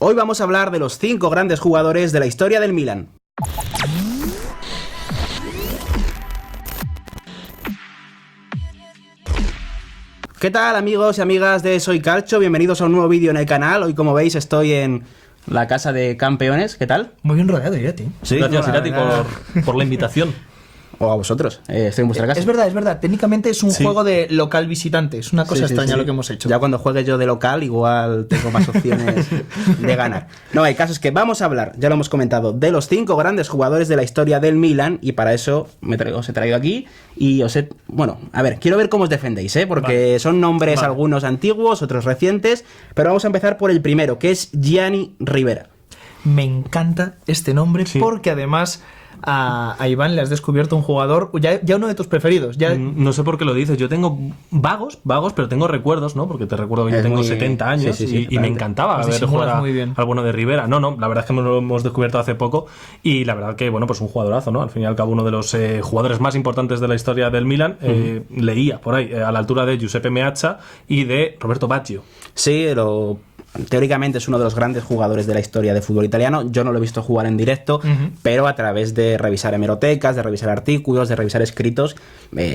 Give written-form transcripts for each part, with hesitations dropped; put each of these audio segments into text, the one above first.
Hoy vamos a hablar de los 5 grandes jugadores de la historia del Milan. ¿Qué tal, amigos y amigas de Soy Calcio? Bienvenidos a un nuevo vídeo en el canal. Hoy, como veis, estoy en la casa de campeones. ¿Qué tal? Muy bien rodeado, Irati. Sí, gracias, Irati, por la invitación. O a vosotros. Estoy en vuestra casa. Es verdad. Técnicamente es un juego de local visitante. Es una cosa extraña lo que hemos hecho. Ya cuando juegue yo de local, igual tengo más opciones de ganar. No, el caso es que vamos a hablar, ya lo hemos comentado, de los 5 grandes jugadores de la historia del Milan. Y para eso os he traído aquí. Y bueno, a ver, quiero ver cómo os defendéis, porque son nombres algunos antiguos, otros recientes. Pero vamos a empezar por el primero, que es Gianni Rivera. Me encanta este nombre porque además a Iván le has descubierto un jugador, ya uno de tus preferidos. No sé por qué lo dices. Yo tengo vagos, pero tengo recuerdos, ¿no? Porque te recuerdo que yo tengo 70 años y me encantaba ver jugar al bueno de Rivera. No, la verdad es que lo hemos descubierto hace poco y la verdad que, bueno, pues un jugadorazo, ¿no? Al fin y al cabo, uno de los jugadores más importantes de la historia del Milan. Leía por ahí, a la altura de Giuseppe Meazza y de Roberto Baggio. Sí, teóricamente es uno de los grandes jugadores de la historia de fútbol italiano. Yo no lo he visto jugar en directo, pero a través de revisar hemerotecas, de revisar artículos, de revisar escritos,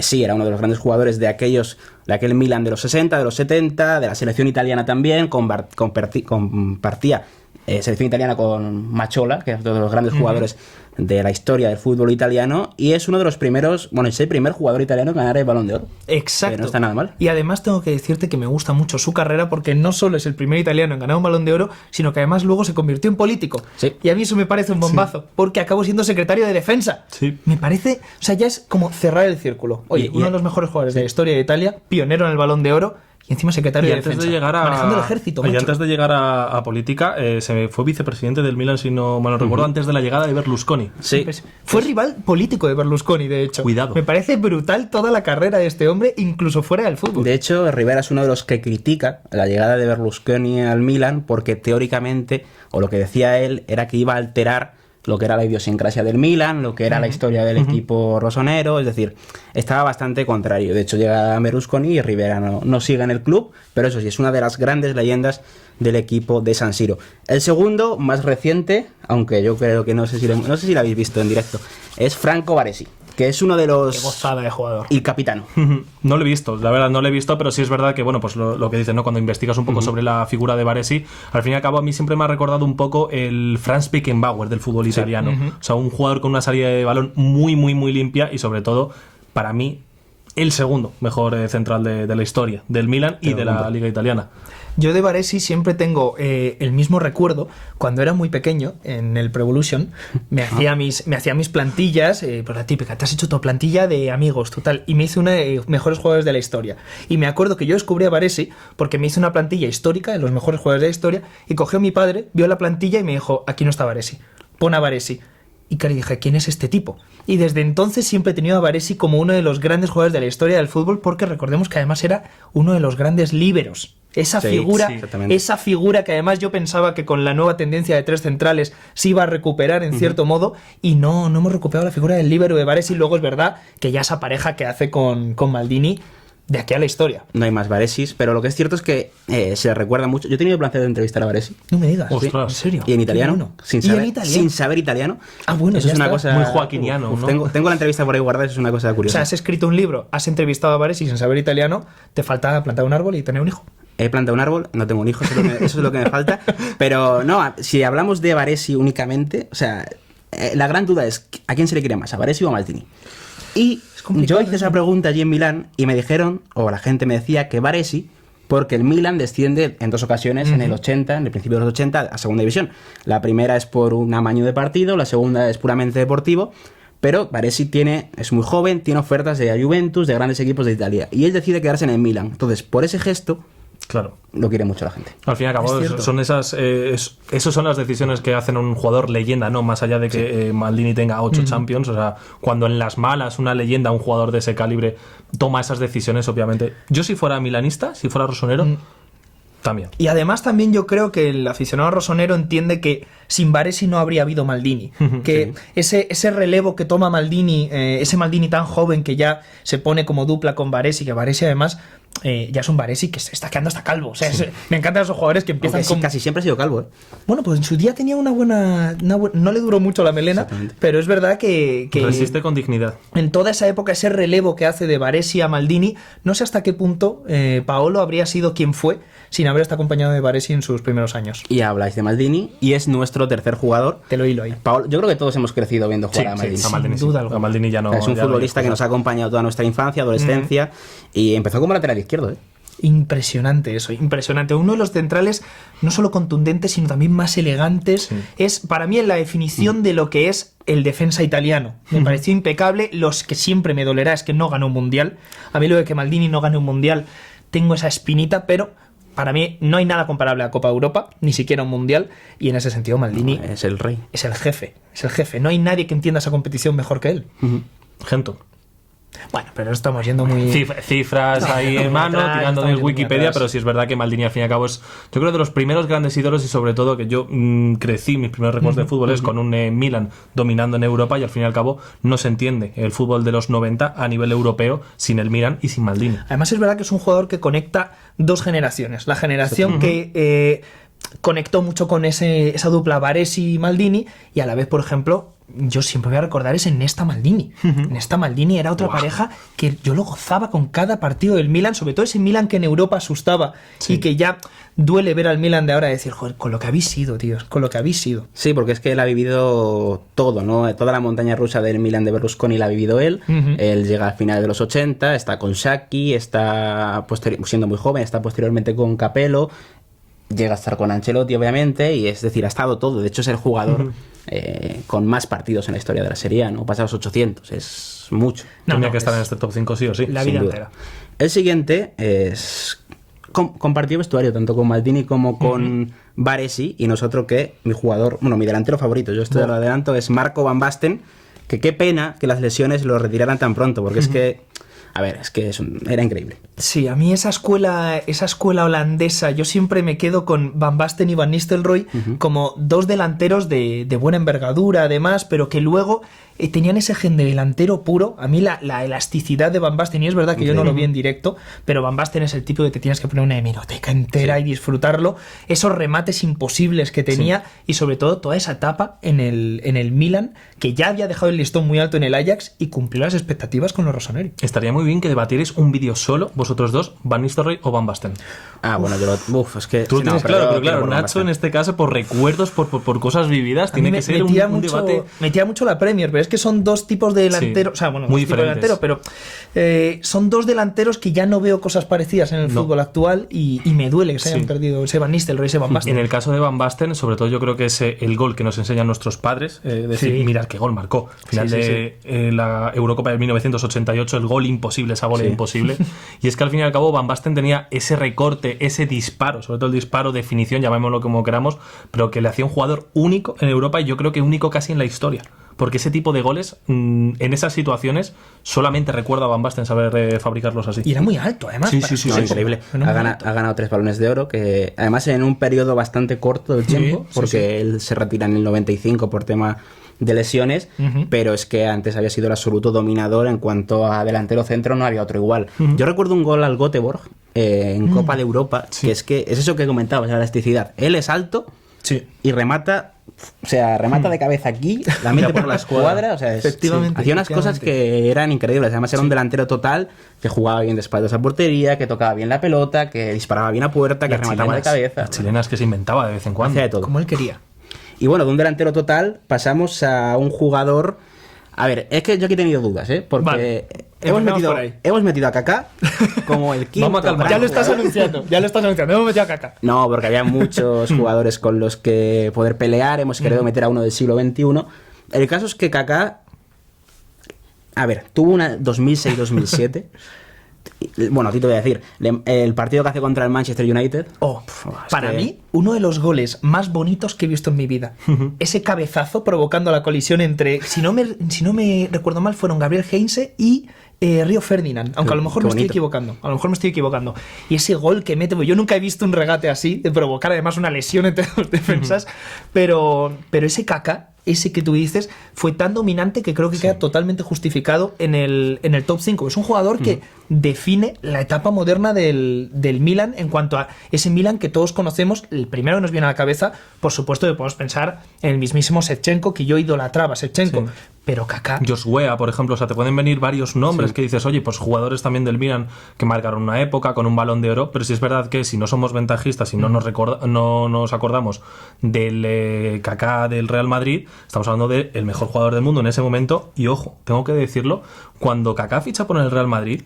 sí, era uno de los grandes jugadores de aquel Milan de los 60, de los 70, de la selección italiana también, compartía selección italiana con Macciola, que es uno de los grandes jugadores de la historia del fútbol italiano, y es uno de los primeros, es el primer jugador italiano en ganar el Balón de Oro. Exacto. No está nada mal. Y además tengo que decirte que me gusta mucho su carrera porque no solo es el primer italiano en ganar un Balón de Oro, sino que además luego se convirtió en político. Sí. Y a mí eso me parece un bombazo, porque acabó siendo secretario de defensa. Sí. Me parece, ya es como cerrar el círculo. Oye, uno de los mejores jugadores de la historia de Italia, pionero en el Balón de Oro, y encima secretario de defensa. Manejando el ejército. Y antes de llegar a política, se fue vicepresidente del Milan, si no mal recuerdo, antes de la llegada de Berlusconi. Sí. Fue rival político de Berlusconi, de hecho. Cuidado. Me parece brutal toda la carrera de este hombre, incluso fuera del fútbol. De hecho, Rivera es uno de los que critica la llegada de Berlusconi al Milan porque teóricamente, o lo que decía él, era que iba a alterar lo que era la idiosincrasia del Milan, lo que era la historia del equipo rosonero, es decir, estaba bastante contrario. De hecho, llega Berlusconi y Rivera no sigue en el club, pero eso sí, es una de las grandes leyendas del equipo de San Siro. El segundo, más reciente, aunque yo creo que no sé si lo habéis visto en directo, es Franco Baresi, que es uno de los... Qué gozada de jugador. Y capitano. No lo he visto, la verdad no lo he visto, pero sí es verdad que, bueno, pues lo que dices, ¿no? Cuando investigas un poco sobre la figura de Baresi, al fin y al cabo a mí siempre me ha recordado un poco el Franz Beckenbauer del fútbol italiano. O sea, un jugador con una salida de balón muy, muy, muy limpia y sobre todo, para mí, el segundo mejor central de la historia del Milan y de la Liga Italiana. Yo de Baresi siempre tengo el mismo recuerdo. Cuando era muy pequeño, en el Pro Evolution, me hacía mis plantillas, pues la típica, te has hecho tu plantilla de amigos, total, y me hice una de mejores jugadores de la historia. Y me acuerdo que yo descubrí a Baresi porque me hice una plantilla histórica de los mejores jugadores de la historia, y cogió a mi padre, vio la plantilla y me dijo, aquí no está Baresi, pon a Baresi. Y claro, dije, ¿quién es este tipo? Y desde entonces siempre he tenido a Baresi como uno de los grandes jugadores de la historia del fútbol, porque recordemos que además era uno de los grandes líberos. Esa figura que además yo pensaba que con la nueva tendencia de 3 centrales se iba a recuperar en cierto modo, y no hemos recuperado la figura del líbero de Baresi. Luego es verdad que ya esa pareja que hace con Maldini, de aquí a la historia. No hay más Baresis, pero lo que es cierto es que se le recuerda mucho. Yo he tenido el placer de entrevistar a Baresi. No me digas. Ostras. ¿En serio? Y en italiano, Bueno. sin saber italiano. Ah, bueno, eso ya es una está. cosa Muy joaquiniano, ¿no? Tengo la entrevista por ahí guardada, eso es una cosa O curiosa. sea, has escrito un libro, has entrevistado a Baresi sin saber italiano, te falta plantar un árbol y tener un hijo. He plantado un árbol, no tengo un hijo, eso es lo que me falta. Pero no, si hablamos de Baresi únicamente, o sea, la gran duda es ¿a quién se le quiere más, a Baresi o a Maldini? Y yo hice esa pregunta allí en Milán y me dijeron, o la gente me decía, que Baresi, porque el Milan desciende en 2 ocasiones, en el 80, en el principio de los 80, a segunda división. La primera es por un amaño de partido, la segunda es puramente deportivo, pero Baresi es muy joven, tiene ofertas de Juventus, de grandes equipos de Italia, y él decide quedarse en el Milan. Entonces, por ese gesto, claro, lo quiere mucho la gente. Al fin y al cabo, son esas son las decisiones que hacen un jugador leyenda, ¿no? Más allá de que Maldini tenga 8 Champions, o sea, cuando en las malas una leyenda, un jugador de ese calibre toma esas decisiones, obviamente. Yo si fuera milanista, si fuera rosonero, también. Y además también yo creo que el aficionado rosonero entiende que sin Baresi no habría habido Maldini. Que ese relevo que toma Maldini, ese Maldini tan joven que ya se pone como dupla con Baresi, que Baresi además ya es un Baresi que se está quedando hasta calvo. O sea, me encantan esos jugadores que empiezan con... Sí, está calvo. O sea, me encantan esos jugadores que empiezan con... Casi siempre ha sido calvo, ¿eh? Bueno, pues en su día tenía una buena... No le duró mucho la melena, pero es verdad que... Resiste con dignidad. En toda esa época, ese relevo que hace de Baresi a Maldini, no sé hasta qué punto Paolo habría sido quien fue sin haber estado acompañado de Baresi en sus primeros años. Y habláis de Maldini, y es nuestro tercer jugador. Te lo hilo ahí. Paolo, yo creo que todos hemos crecido viendo jugar a Maldini. Sí, a Maldini, sin duda alguna. A Maldini ya no... Es un ya futbolista que nos ha acompañado toda nuestra infancia, adolescencia, y empezó como lateral izquierdo, ¿eh? Impresionante eso, impresionante. Uno de los centrales no solo contundentes, sino también más elegantes. Sí. Es para mí la definición de lo que es el defensa italiano. Me pareció impecable. Los que siempre me dolerá es que no ganó un mundial. A mí lo de que Maldini no gane un mundial, tengo esa espinita, pero para mí no hay nada comparable a Copa Europa, ni siquiera un mundial, y en ese sentido Maldini es el rey. Es el jefe. No hay nadie que entienda esa competición mejor que él. Gento. Bueno, pero estamos yendo muy... Cifras ahí en mano, tirando de Wikipedia, pero sí es verdad que Maldini al fin y al cabo es, yo creo, de los primeros grandes ídolos, y sobre todo que yo crecí, mis primeros recuerdos de fútbol es con un Milan dominando en Europa, y al fin y al cabo no se entiende el fútbol de los 90 a nivel europeo sin el Milan y sin Maldini. Además es verdad que es un jugador que conecta dos generaciones. La generación que conectó mucho con esa dupla Baresi y Maldini, y a la vez, por ejemplo, yo siempre voy a recordar es en Nesta Maldini. Nesta Maldini era otra pareja que yo lo gozaba con cada partido del Milan, sobre todo ese Milan que en Europa asustaba y que ya duele ver al Milan de ahora decir, joder, con lo que habéis sido, tíos, con lo que habéis sido. Sí, porque es que él ha vivido todo, ¿no? Toda la montaña rusa del Milan de Berlusconi la ha vivido él. Él llega al final de los 80, está con Sacchi, está siendo muy joven, está posteriormente con Capello, llega a estar con Ancelotti, obviamente, y es decir, ha estado todo. De hecho, es el jugador con más partidos en la historia de la Serie A, ¿no? Pasa los 800, es mucho. Tenía que estar en este top 5 sí o sí. La vida entera. El siguiente es... compartió vestuario tanto con Maldini como con Baresi, y nosotros que mi delantero favorito, yo esto lo adelanto, es Marco Van Basten, que qué pena que las lesiones lo retiraran tan pronto, porque es que... A ver, es que era increíble. Sí, a mí esa escuela holandesa, yo siempre me quedo con Van Basten y Van Nistelrooy como dos delanteros de buena envergadura, además, pero que luego tenían ese gen de delantero puro. A mí la elasticidad de Van Basten, y es verdad que yo no lo vi en directo, pero Van Basten es el tipo de que tienes que poner una hemeroteca entera y disfrutarlo. Esos remates imposibles que tenía, y sobre todo toda esa etapa en el Milan, que ya había dejado el listón muy alto en el Ajax y cumplió las expectativas con los rossoneri. Estaría muy bien que debatierais un vídeo solo, vosotros dos, Van Nistelrooy o Van Basten. Bueno, es que... Tú tienes claro, pero claro, Nacho en este caso, por recuerdos, por cosas vividas, tiene que ser un debate... Metía mucho la Premier, pero es que son dos tipos de delanteros, o sea, bueno, muy diferentes. Delantero, pero son dos delanteros que ya no veo cosas parecidas en el fútbol actual, y me duele que se hayan perdido ese Van Nistelrooy, ese Van Basten. En el caso de Van Basten, sobre todo yo creo que es el gol que nos enseñan nuestros padres, decir, mirad qué gol marcó. Final de la Eurocopa de 1988, el gol imposible, esa bola imposible. Y es que al fin y al cabo Van Basten tenía ese recorte, ese disparo, sobre todo el disparo, definición, llamémoslo como queramos, pero que le hacía un jugador único en Europa, y yo creo que único casi en la historia. Porque ese tipo de goles, en esas situaciones, solamente recuerdo a Van Basten saber fabricarlos así. Y era muy alto, además. Sí, increíble. Ha ganado 3 balones de oro, que además en un periodo bastante corto del tiempo, porque él se retira en el 95 por tema de lesiones, pero es que antes había sido el absoluto dominador en cuanto a delantero centro, no había otro igual. Yo recuerdo un gol al Göteborg en Copa de Europa, que es eso que comentabas, la elasticidad. Él es alto y remata de cabeza aquí, la mete por la escuadra, efectivamente, hacía unas cosas que eran increíbles. Además era un delantero total, que jugaba bien de espaldas a portería, que tocaba bien la pelota, que disparaba bien a puerta, que remataba de cabeza. Las chilenas que se inventaba de vez en cuando. Hacía de todo. Como él quería. Y bueno, de un delantero total pasamos a un jugador... A ver, es que yo aquí he tenido dudas, porque hemos metido a Kaká como el quinto. Vamos a calmar. Ya lo estás anunciando. Hemos metido a Kaká. No, porque había muchos jugadores con los que poder pelear. Hemos querido meter a uno del siglo XXI. El caso es que Kaká, a ver, tuvo una 2006-2007. Bueno, a ti te voy a decir, el partido que hace contra el Manchester United. Para mí, uno de los goles más bonitos que he visto en mi vida. Ese cabezazo provocando la colisión entre, si no me recuerdo mal, fueron Gabriel Heinze y Río Ferdinand, aunque a lo mejor me estoy equivocando. Y ese gol que mete, yo nunca he visto un regate así, de provocar además una lesión entre dos defensas, pero ese Kaká ese que tú dices fue tan dominante que creo que queda totalmente justificado en el top 5. Es un jugador que define la etapa moderna del Milan en cuanto a ese Milan que todos conocemos. El primero que nos viene a la cabeza, por supuesto, que podemos pensar en el mismísimo Shevchenko, que yo idolatraba a Shevchenko. Pero Kaká... Josué, por ejemplo, o sea, te pueden venir varios nombres que dices, oye, pues jugadores también del Milan que marcaron una época con un Balón de Oro, pero sí es verdad que si no somos ventajistas y no nos acordamos del Kaká del Real Madrid, estamos hablando del mejor jugador del mundo en ese momento. Y ojo, tengo que decirlo, cuando Kaká ficha por el Real Madrid,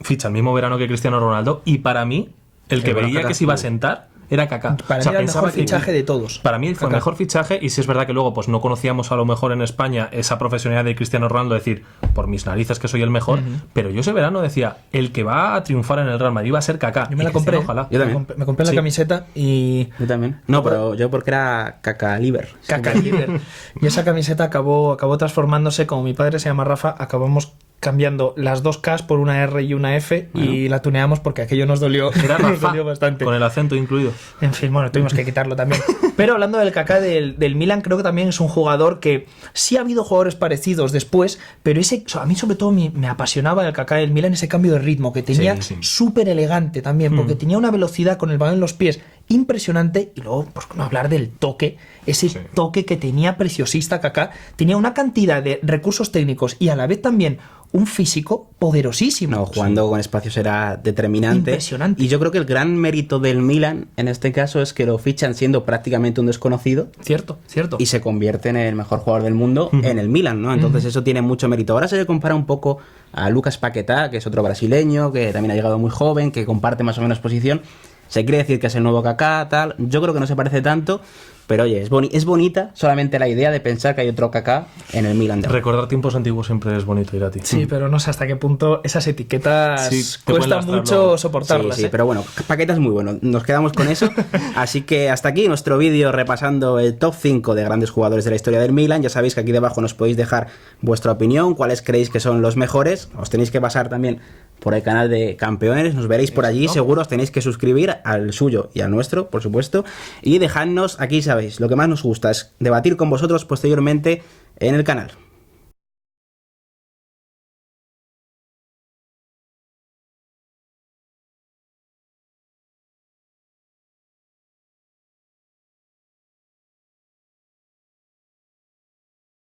ficha el mismo verano que Cristiano Ronaldo, y para mí, el que veía que se iba a sentar era Kaká. Para mí era el mejor fichaje de todos. Para mí fue el mejor fichaje, y sí es verdad que luego pues no conocíamos a lo mejor en España esa profesionalidad de Cristiano Ronaldo, decir, por mis narices que soy el mejor, pero yo ese verano decía, el que va a triunfar en el Real Madrid va a ser Kaká. Yo me la compré, ojalá. Yo también. Me compré la camiseta y... Yo también. No, pero yo porque era Kaká Liver. Kaká Liver. Y esa camiseta acabó transformándose, como mi padre se llama Rafa, acabamos cambiando las dos Ks por una R y una F, y la tuneamos porque aquello nos dolió, nos dolió bastante. Con el acento incluido. En fin, bueno, tuvimos que quitarlo también. Pero hablando del Kaká del Milan, creo que también es un jugador que sí ha habido jugadores parecidos después, pero ese, a mí sobre todo me apasionaba el Kaká del Milan, ese cambio de ritmo que tenía, súper elegante también, porque tenía una velocidad con el balón en los pies impresionante, y luego, pues no hablar del toque, ese toque que tenía preciosista Kaká, tenía una cantidad de recursos técnicos y a la vez también un físico poderosísimo. No, jugando con espacios era determinante. Impresionante. Y yo creo que el gran mérito del Milan en este caso es que lo fichan siendo prácticamente un desconocido. Cierto. Y se convierte en el mejor jugador del mundo en el Milan, ¿no? Entonces eso tiene mucho mérito. Ahora se le compara un poco a Lucas Paquetá, que es otro brasileño, que también ha llegado muy joven, que comparte más o menos posición. Se quiere decir que es el nuevo Kaká, tal. Yo creo que no se parece tanto, pero oye, es bonita solamente la idea de pensar que hay otro Kaká en el Milan. Recordar tiempos antiguos siempre es bonito, Irati. Sí, pero no sé hasta qué punto esas etiquetas cuesta mucho soportarlas. Sí, pero bueno, Paquetá es muy bueno. Nos quedamos con eso. Así que hasta aquí nuestro vídeo repasando el top 5 de grandes jugadores de la historia del Milan. Ya sabéis que aquí debajo nos podéis dejar vuestra opinión, cuáles creéis que son los mejores. Os tenéis que pasar también por el canal de Campeones, nos veréis por allí, seguro os tenéis que suscribir al suyo y al nuestro, por supuesto, y dejadnos aquí, sabéis, lo que más nos gusta es debatir con vosotros posteriormente en el canal.